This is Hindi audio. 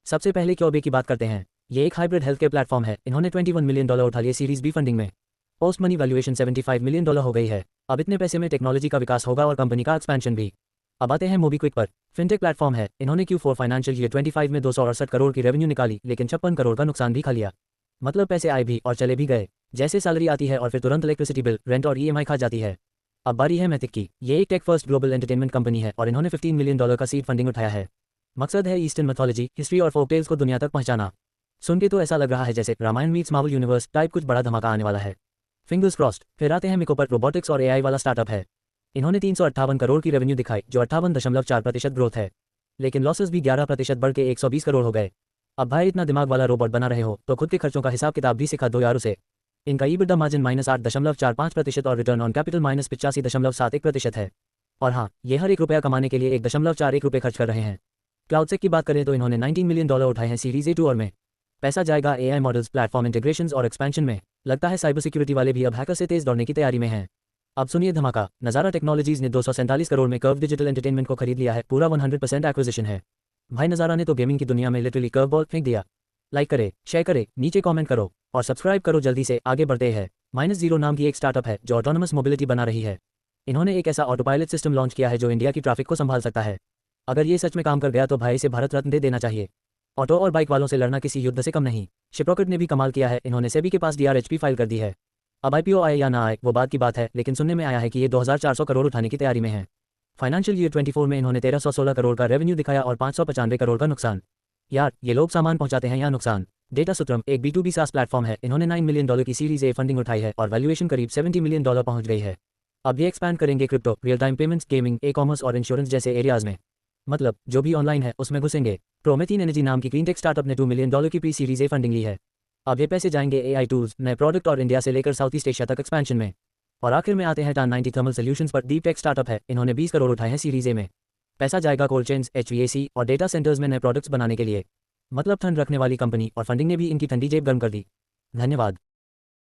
सबसे पहले क्योबे की बात करते हैं। ये एक हाइब्रिड हेल्थ केयर प्लेटफॉर्म है। इन्होंने $21 मिलियन उठा लिए सीरीज बी फंडिंग में। पोस्ट मनी वैल्यूएशन $75 मिलियन हो गई है। अब इतने पैसे में टेक्नोलॉजी का विकास होगा और कंपनी का एक्सपेंशन भी। अब आते हैं मोबीक्विक पर। फिनटेक प्लेटफॉर्म है। इन्होंने Q4 फाइनेंशियल ईयर 25 में 268 करोड़ की रेवेन्यू निकाली, लेकिन 56 करोड़ का नुकसान भी खा लिया। मतलब पैसे आए भी और चले भी गए। जैसे सैलरी आती है और फिर तुरंत इलेक्ट्रिसिटी बिल, रेंट और EMI खा जाती है। अब बारी है मैथिक की। ये एक tech first global entertainment company है और इन्होंने $15 मिलियन का सीड फंडिंग उठाया है। मकसद है ईस्टर्न मैथोलॉजी, हिस्ट्री और फोकटेल्स को दुनिया तक पहुंचाना। सुन के तो ऐसा लग रहा है जैसे Ramayana meets Marvel universe type कुछ बड़ा धमाका आने वाला है। Fingers crossed. फिर आते हैं मिको पर। रोबोटिक्स और AI वाला स्टार्टअप है। इन्होंने 358 करोड़ की रेवेन्यू दिखाई, जो 58.4% ग्रोथ है। लेकिन लॉसेस भी 11% बढ़ के 120 करोड़ हो गए। अब भाई इतना दिमाग वाला रोबोट बना रहे हो तो खुद के खर्चों का हिसाब किताब भी सिखा दो यार उसे। इनका EBITDA मार्जिन -8.45% और रिटर्न ऑन कैपिटल -85.71% है। और हाँ, ये हर ₹1 कमाने के लिए ₹1.41 खर्च कर रहे हैं। क्लाउडसेक की बात करें तो इन्होंने $19 मिलियन उठाए हैं सीरीज A2 और में। पैसा जाएगा AI मॉडल्स, प्लेटफॉर्म इंटीग्रेशंस और एक्सपेंशन में। लगता है साइबर सिक्योरिटी वाले भी अब हैकर से तेज दौड़ने की तैयारी में हैं। अब सुनिए धमाका। नज़ारा टेक्नोलॉजीज ने 247 करोड़ में कर्व डिजिटल एंटरटेनमेंट को खरीद लिया है। पूरा 100% एक्विजिशन है। भाई नज़ारा ने तो गेमिंग की दुनिया में लिटरली कर्व बॉल फेंक दिया। लाइक करे, शेयर करे, नीचे कमेंट करो और सब्सक्राइब करो जल्दी से। आगे बढ़ते हैं। -0 नाम की एक स्टार्टअप है जो ऑटोनमस मोबिलिटी बना रही है। इन्होंने एक ऐसा ऑटो पायलट सिस्टम लॉन्च किया है जो इंडिया की ट्रैफिक को संभाल सकता है। अगर ये सच में काम कर गया तो भाई इसे भारत रत्न दे देना चाहिए। ऑटो और बाइक वालों से लड़ना किसी युद्ध से कम नहीं। शिपरॉकेट ने भी कमाल किया है। इन्होंने सेबी के पास DRHP फाइल कर दी है। अब IPO आए या ना आए वो बात की बात है, लेकिन सुनने में आया है कि ये 2400 करोड़ उठाने की तैयारी में है। फाइनेंशियल ईयर 24 में इन्होंने 1316 करोड़ का रेवेन्यू दिखाया और 595 करोड़ का नुकसान। यार ये लोग सामान पहुंचाते हैं या नुकसान। डेटा सूत्रम एक B2B SaaS प्लेटफॉर्म है। इन्होंने $9 मिलियन की सीरीज A फंडिंग उठाई है और वैल्यूएशन करीब $70 मिलियन पहुंच गई है। अब ये एक्सपैंड करेंगे crypto, real time payments, gaming, e-commerce और इंश्योरेंस जैसे एरियाज में। मतलब जो भी ऑनलाइन है उसमें घुसेंगे। प्रोमेथीन एनर्जी नाम की क्लीन टेक स्टार्टअप ने $2 मिलियन की प्री सीरीज A फंडिंग ली है। अब ये पैसे जाएंगे AI टूल्स, नए प्रोडक्ट और इंडिया से लेकर साउथ ईस्ट एशिया तक एक्सपेंशन में। और आखिर में आते हैं TAN90 थर्मल सोल्यूशंस पर। डीप टेक स्टार्टअप है। इन्होंने 20 करोड़ उठाए हैं सीरीज A में। पैसा जाएगा कोल्ड चेन्स, HVAC और डेटा सेंटर्स में नए प्रोडक्ट्स बनाने के लिए। मतलब ठंड रखने वाली कंपनी, और फंडिंग ने भी इनकी ठंडी जेब गर्म कर दी। धन्यवाद।